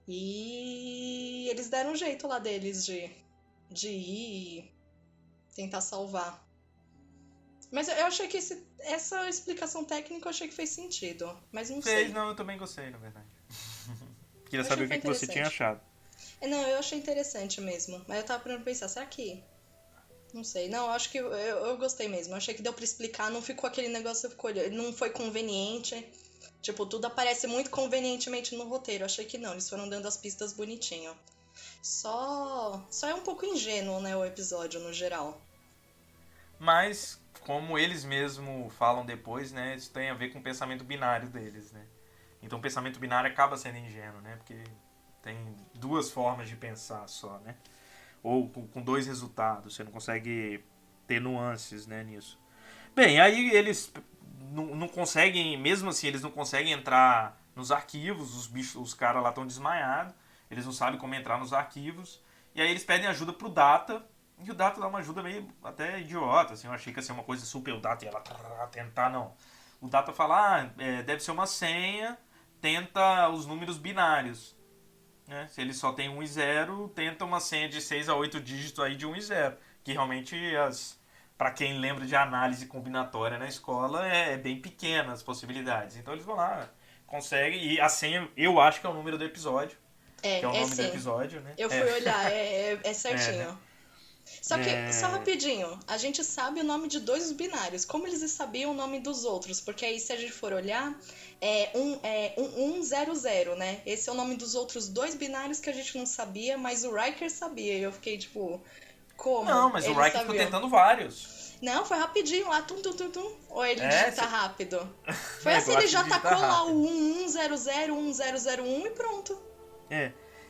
[SPEAKER 4] E eles deram um jeito lá deles de ir e tentar salvar. Mas eu achei que essa explicação técnica eu achei que fez sentido. Mas não sei.
[SPEAKER 3] Não, eu também gostei, na verdade. Queria saber o que você tinha achado.
[SPEAKER 4] Não, eu achei interessante mesmo. Mas eu tava pensar, será que... Não sei. Não, eu acho que eu gostei mesmo. Eu achei que deu pra explicar, não ficou aquele negócio, não foi conveniente. Tipo, tudo aparece muito convenientemente no roteiro. Eu achei que não, eles foram dando as pistas bonitinho. Só é um pouco ingênuo, né, o episódio no geral.
[SPEAKER 3] Mas, como eles mesmos falam depois, né, isso tem a ver com o pensamento binário deles, né. Então o pensamento binário acaba sendo ingênuo, né, porque tem duas formas de pensar só, né. Ou com dois resultados, você não consegue ter nuances, né, nisso. Bem, aí eles não conseguem, mesmo assim, eles não conseguem entrar nos arquivos, os caras lá estão desmaiados, eles não sabem como entrar nos arquivos, e aí eles pedem ajuda pro Data, e o Data dá uma ajuda meio até idiota, assim, eu achei que ia ser uma coisa super, o Data ia lá tentar, não. O Data fala, deve ser uma senha, tenta os números binários, né? Se ele só tem 1 e 0, tenta uma senha de 6 a 8 dígitos aí de 1 e 0, que realmente, para quem lembra de análise combinatória na escola, é bem pequena as possibilidades. Então eles vão lá, conseguem, e a senha eu acho que é o número do episódio. Que é o nome do episódio, né?
[SPEAKER 4] Eu fui olhar, é certinho. Né? Só que, só rapidinho, a gente sabe o nome de 2 binários. Como eles sabiam o nome dos outros? Porque aí, se a gente for olhar, 100, né? Esse é o nome dos outros 2 binários que a gente não sabia, mas o Riker sabia. E eu fiquei tipo, como?
[SPEAKER 3] Não, mas o Riker ficou tentando vários.
[SPEAKER 4] Não, foi rapidinho lá, tum. Ou ele digita rápido? Foi assim, ele já tacou lá o 1100, 1001 e pronto.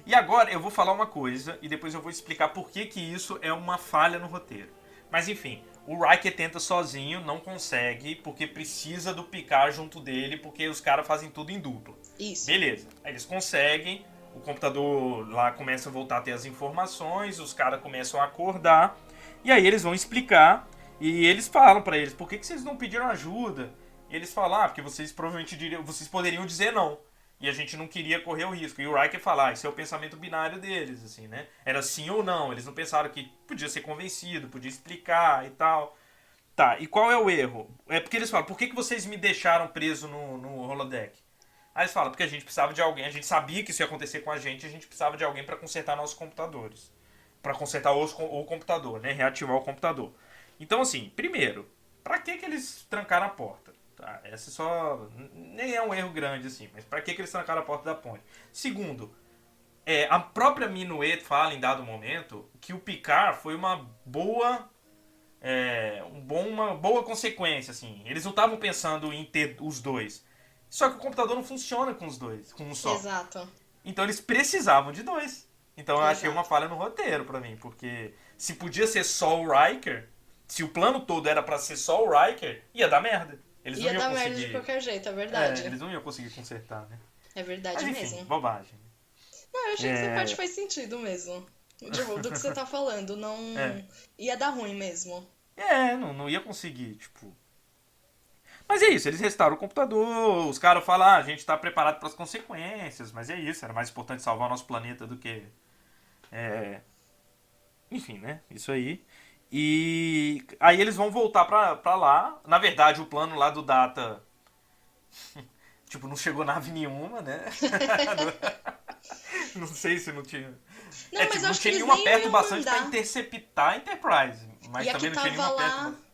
[SPEAKER 3] E agora eu vou falar uma coisa e depois eu vou explicar por que isso é uma falha no roteiro. Mas enfim, o Riker tenta sozinho, não consegue, porque precisa do Picard junto dele, porque os caras fazem tudo em dupla.
[SPEAKER 4] Isso.
[SPEAKER 3] Beleza, aí eles conseguem, o computador lá começa a voltar a ter as informações, os caras começam a acordar, e aí eles vão explicar, e eles falam pra eles, por que vocês não pediram ajuda? E eles falam, porque vocês provavelmente vocês poderiam dizer não. E a gente não queria correr o risco. E o Riker fala, isso é o pensamento binário deles, assim, né? Era sim ou não. Eles não pensaram que podia ser convencido, podia explicar e tal. Tá, e qual é o erro? É porque eles falam, por que vocês me deixaram preso no holodeck? Aí eles falam, porque a gente precisava de alguém, a gente sabia que isso ia acontecer com a gente precisava de alguém para consertar nossos computadores. Para consertar o computador, né? Reativar o computador. Então, assim, primeiro, pra que eles trancaram a porta? Tá? Essa só... nem é um erro grande, assim, mas pra que eles trancaram a porta da ponte? Segundo, a própria Minuet fala em dado momento que o Picard foi uma boa consequência, assim. Eles não estavam pensando em ter os dois. Só que o computador não funciona com os dois, com um só.
[SPEAKER 4] Exato.
[SPEAKER 3] Então eles precisavam de dois. Então eu
[SPEAKER 4] Exato.
[SPEAKER 3] achei uma falha no roteiro pra mim, porque se podia ser só o Riker, se o plano todo era pra ser só o Riker, ia dar merda. Eles não
[SPEAKER 4] Ia
[SPEAKER 3] iam
[SPEAKER 4] dar
[SPEAKER 3] conseguir...
[SPEAKER 4] merda de qualquer jeito, é verdade.
[SPEAKER 3] eles não iam conseguir consertar, né?
[SPEAKER 4] É verdade
[SPEAKER 3] Mas, enfim,
[SPEAKER 4] mesmo.
[SPEAKER 3] bobagem.
[SPEAKER 4] Não, eu achei que essa parte faz sentido mesmo. Do que você tá falando, não... Ia dar ruim mesmo.
[SPEAKER 3] Não ia conseguir, tipo... Mas é isso, eles restaram o computador, os caras falam, a gente tá preparado para as consequências, mas é isso, era mais importante salvar o nosso planeta do que... Enfim, né, isso aí. E aí eles vão voltar pra lá, na verdade o plano lá do Data, tipo, não chegou nave nenhuma, né? Não sei se não tinha...
[SPEAKER 4] Não, mas
[SPEAKER 3] não
[SPEAKER 4] acho
[SPEAKER 3] tinha
[SPEAKER 4] que eles
[SPEAKER 3] nenhuma
[SPEAKER 4] nem
[SPEAKER 3] perto
[SPEAKER 4] iam
[SPEAKER 3] bastante
[SPEAKER 4] mandar.
[SPEAKER 3] pra interceptar a Enterprise, mas
[SPEAKER 4] E a
[SPEAKER 3] também
[SPEAKER 4] que
[SPEAKER 3] não tinha
[SPEAKER 4] tava
[SPEAKER 3] nenhuma
[SPEAKER 4] lá...
[SPEAKER 3] perto...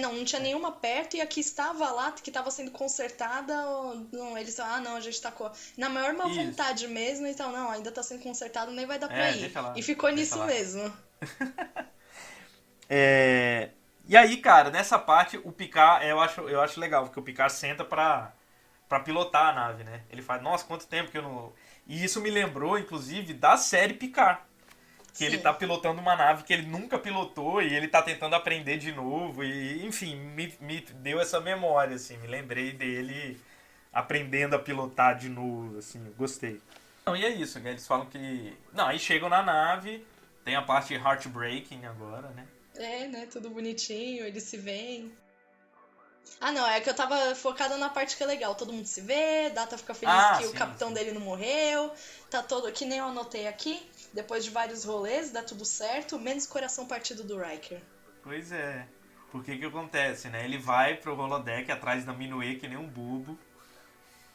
[SPEAKER 4] não tinha nenhuma perto, e a que estava lá, que estava sendo consertada, não, eles não, a gente tá na maior má
[SPEAKER 3] Isso.
[SPEAKER 4] vontade mesmo, então, não, ainda tá sendo consertado, nem vai dar pra ir.
[SPEAKER 3] Deixa lá,
[SPEAKER 4] e ficou
[SPEAKER 3] deixa
[SPEAKER 4] nisso
[SPEAKER 3] lá.
[SPEAKER 4] mesmo.
[SPEAKER 3] E aí, cara, nessa parte, o Picard, eu acho legal, porque o Picard senta pra pilotar a nave, né? Ele fala, nossa, quanto tempo que eu não... E isso me lembrou, inclusive, da série Picard. Que
[SPEAKER 4] Sim.
[SPEAKER 3] ele tá pilotando uma nave que ele nunca pilotou e ele tá tentando aprender de novo. E, enfim, me deu essa memória, assim. Me lembrei dele aprendendo a pilotar de novo, assim. Gostei. Não, e é isso, né? Eles falam que... Não, aí chegam na nave, tem a parte heartbreaking agora, né?
[SPEAKER 4] Né, tudo bonitinho, eles se veem. Não, é que eu tava focada na parte que é legal. Todo mundo se vê, Data fica feliz que o
[SPEAKER 3] sim,
[SPEAKER 4] capitão dele não morreu. Tá todo... Que nem eu anotei aqui. Depois de vários rolês, dá tudo certo, menos coração partido do Riker.
[SPEAKER 3] Pois é. Porque que acontece, né? Ele vai pro holodeck atrás da Minuet que nem um bobo.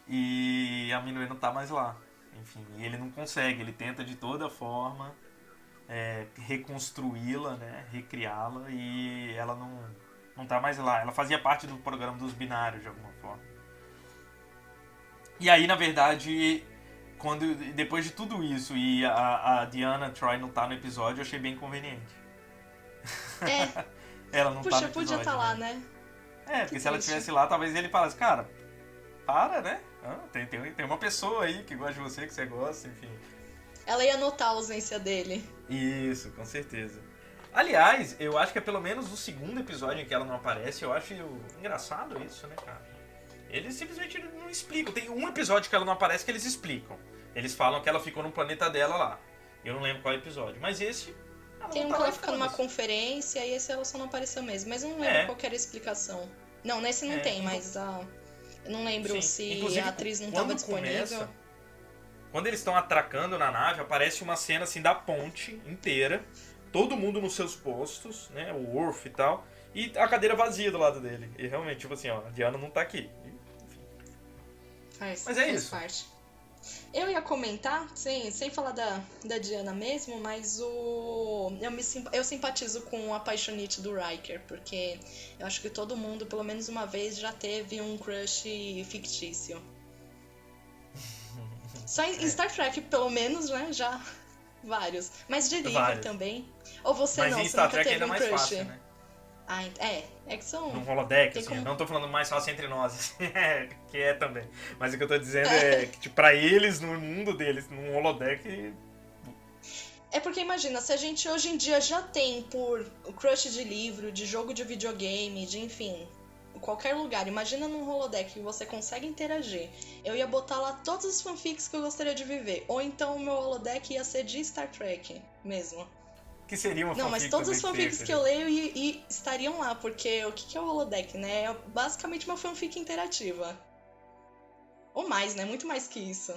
[SPEAKER 3] E a Minuet não tá mais lá. Enfim, e ele não consegue. Ele tenta de toda forma reconstruí-la, né? Recriá-la. E ela não tá mais lá. Ela fazia parte do programa dos binários, de alguma forma. E aí, na verdade... Depois de tudo isso e a Deanna Troi não tá no episódio, eu achei bem conveniente. Ela não tá no episódio,
[SPEAKER 4] podia estar lá, né?
[SPEAKER 3] Porque se ela estivesse lá, talvez ele falasse, cara, para, né? Tem uma pessoa aí que gosta de você, que você gosta, enfim.
[SPEAKER 4] Ela ia notar a ausência dele.
[SPEAKER 3] Isso, com certeza. Aliás, eu acho que é pelo menos o segundo episódio em que ela não aparece, eu acho engraçado isso, né, cara? Eles simplesmente não explicam. Tem um episódio que ela não aparece que eles explicam. Eles falam que ela ficou no planeta dela lá. Eu não lembro qual episódio. Mas esse...
[SPEAKER 4] Tem um que ela fica numa conferência e esse ela só não apareceu mesmo. Mas eu não lembro qual era a explicação. Não, nesse não tem, mas eu não lembro se
[SPEAKER 3] inclusive,
[SPEAKER 4] a atriz não estava disponível.
[SPEAKER 3] Quando eles estão atracando na nave, aparece uma cena assim da ponte inteira. Todo mundo nos seus postos, né? O Worf e tal. E a cadeira vazia do lado dele. E realmente, tipo assim, a Diana não tá aqui. Mas é isso.
[SPEAKER 4] Parte. Eu ia comentar, sem falar da Diana mesmo, mas eu simpatizo com a paixonite do Riker, porque eu acho que todo mundo, pelo menos uma vez, já teve um crush fictício. Só em Star Trek, pelo menos, né? Já vários. Mas de livro também. Ou você
[SPEAKER 3] mas
[SPEAKER 4] não,
[SPEAKER 3] em
[SPEAKER 4] você
[SPEAKER 3] Star
[SPEAKER 4] nunca
[SPEAKER 3] Trek
[SPEAKER 4] teve
[SPEAKER 3] ainda
[SPEAKER 4] um
[SPEAKER 3] mais
[SPEAKER 4] crush?
[SPEAKER 3] fácil, né?
[SPEAKER 4] É que são...
[SPEAKER 3] Num holodeck, assim,
[SPEAKER 4] como...
[SPEAKER 3] não tô falando mais fácil entre nós, que é também. Mas o que eu tô dizendo é que, tipo, pra eles, no mundo deles, num holodeck...
[SPEAKER 4] É porque imagina, se a gente hoje em dia já tem por crush de livro, de jogo de videogame, de enfim, qualquer lugar, imagina num holodeck que você consegue interagir. Eu ia botar lá todos os fanfics que eu gostaria de viver. Ou então o meu holodeck ia ser de Star Trek mesmo.
[SPEAKER 3] Que seria uma fanfic.
[SPEAKER 4] Não, mas todos os fanfics
[SPEAKER 3] ser,
[SPEAKER 4] que eu leio e estariam lá, porque o que é o holodeck, né? É basicamente uma fanfic interativa. Ou mais, né? Muito mais que isso.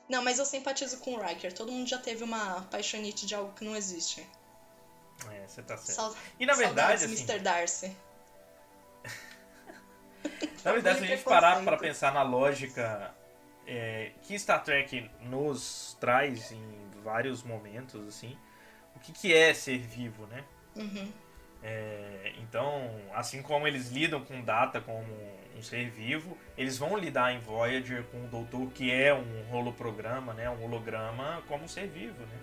[SPEAKER 4] Não, mas eu simpatizo com o Riker. Todo mundo já teve uma paixonite de algo que não existe.
[SPEAKER 3] Você tá certo. E na verdade, assim...
[SPEAKER 4] Mr. Darcy.
[SPEAKER 3] Na verdade, se a gente parar pra pensar na lógica que Star Trek nos traz em vários momentos, assim, o que é ser vivo, né?
[SPEAKER 4] Uhum.
[SPEAKER 3] Então, assim como eles lidam com Data como um ser vivo, eles vão lidar em Voyager com o Doutor, que é um holoprograma, né? Um holograma como um ser vivo, né?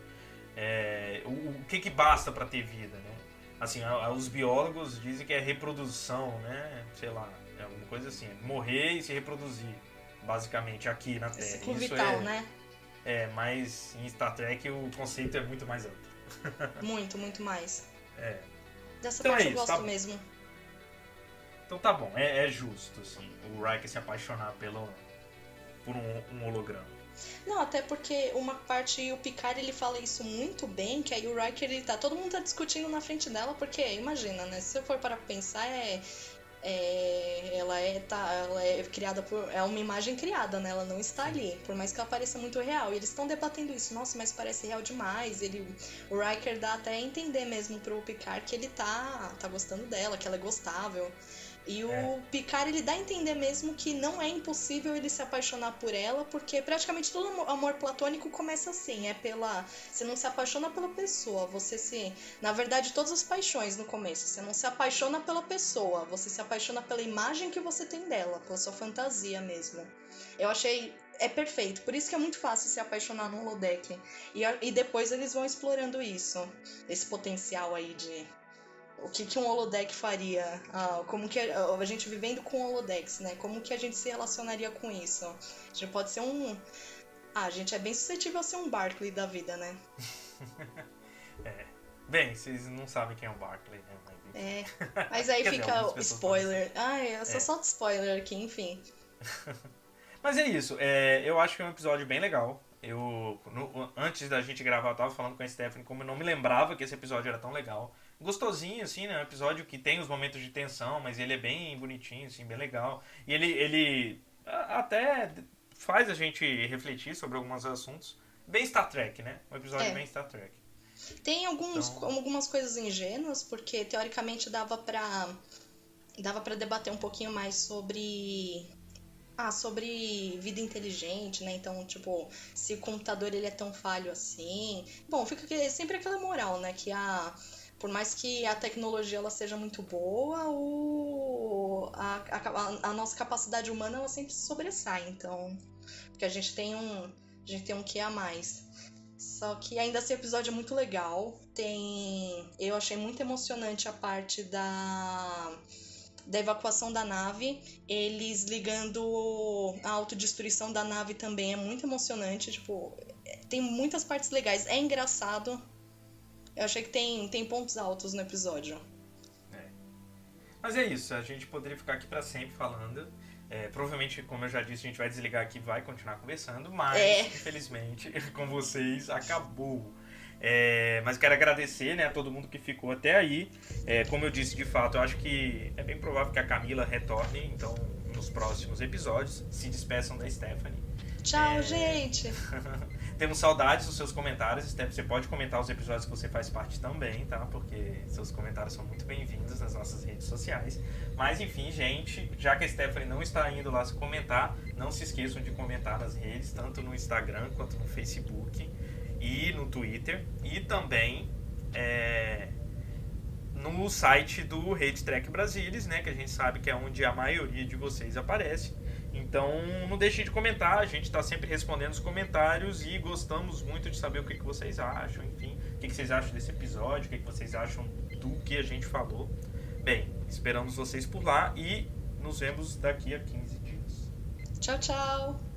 [SPEAKER 3] O que basta para ter vida, né? Assim, os biólogos dizem que é reprodução, né? Sei lá, é alguma coisa assim, morrer e se reproduzir, basicamente, aqui na Terra.
[SPEAKER 4] Ciclo vital, né?
[SPEAKER 3] Mas em Star Trek o conceito é muito mais amplo.
[SPEAKER 4] Muito, muito mais. Dessa
[SPEAKER 3] Então
[SPEAKER 4] parte eu
[SPEAKER 3] isso,
[SPEAKER 4] gosto
[SPEAKER 3] tá...
[SPEAKER 4] mesmo.
[SPEAKER 3] Então tá bom, é justo, assim, o Riker se apaixonar por um holograma.
[SPEAKER 4] Não, até porque uma parte, o Picard ele fala isso muito bem, que aí o Riker ele todo mundo tá discutindo na frente dela, porque imagina, né, se você for para pensar, ela é criada é uma imagem criada, né? Ela não está ali, por mais que ela pareça muito real. E eles estão debatendo isso. Nossa, mas parece real demais. O Riker dá até a entender mesmo pro Picard que ele tá gostando dela, que ela é gostável. E o Picard, ele dá a entender mesmo que não é impossível ele se apaixonar por ela, porque praticamente todo amor platônico começa assim, você não se apaixona pela pessoa, na verdade, todas as paixões no começo, você não se apaixona pela pessoa, você se apaixona pela imagem que você tem dela, pela sua fantasia mesmo. Eu achei, perfeito, por isso que é muito fácil se apaixonar no holodeck, e depois eles vão explorando isso, esse potencial aí de... O que um holodeck faria? Como que a gente vivendo com holodecks, né? Como que a gente se relacionaria com isso? A gente pode ser a gente é bem suscetível a ser um Barclay da vida, né?
[SPEAKER 3] Bem, vocês não sabem quem é o Barclay, né?
[SPEAKER 4] Mas aí fica o spoiler. Eu só solto spoiler aqui, enfim.
[SPEAKER 3] Mas é isso. Eu acho que é um episódio bem legal. Antes da gente gravar, eu tava falando com a Stephanie como eu não me lembrava que esse episódio era tão legal. Gostosinho, assim, né? Um episódio que tem os momentos de tensão, mas ele é bem bonitinho, assim, bem legal. E ele até faz a gente refletir sobre alguns assuntos. Bem Star Trek, né? Um episódio bem Star Trek.
[SPEAKER 4] Tem algumas coisas ingênuas, porque teoricamente dava pra debater um pouquinho mais sobre vida inteligente, né? Então, tipo, se o computador ele é tão falho assim... Bom, fica sempre aquela moral, né? Que por mais que a tecnologia ela seja muito boa, a nossa capacidade humana ela sempre se sobressai, então... Porque a gente tem um quê a mais. Só que ainda esse episódio é muito legal. Eu achei muito emocionante a parte da evacuação da nave, eles ligando a autodestruição da nave também é muito emocionante, tipo, tem muitas partes legais, é engraçado, eu achei que tem pontos altos no episódio.
[SPEAKER 3] Mas é isso, a gente poderia ficar aqui pra sempre falando, provavelmente, como eu já disse, a gente vai desligar aqui e vai continuar conversando, mas infelizmente com vocês acabou. Mas quero agradecer, né, a todo mundo que ficou até aí. Como eu disse, de fato, eu acho que é bem provável que a Camila retorne, então, nos próximos episódios. Se despeçam da Stephanie.
[SPEAKER 4] Tchau, gente!
[SPEAKER 3] Temos saudades dos seus comentários. Stephanie, você pode comentar os episódios que você faz parte também, tá? Porque seus comentários são muito bem-vindos nas nossas redes sociais. Mas, enfim, gente, já que a Stephanie não está indo lá se comentar, não se esqueçam de comentar nas redes, tanto no Instagram quanto no Facebook e no Twitter, e também no site do Rede Trek Brasilis, né, que a gente sabe que é onde a maioria de vocês aparece. Então não deixem de comentar, a gente está sempre respondendo os comentários e gostamos muito de saber o que vocês acham, enfim, o que vocês acham desse episódio, o que vocês acham do que a gente falou. Bem, esperamos vocês por lá e nos vemos daqui a 15 dias.
[SPEAKER 4] Tchau, tchau!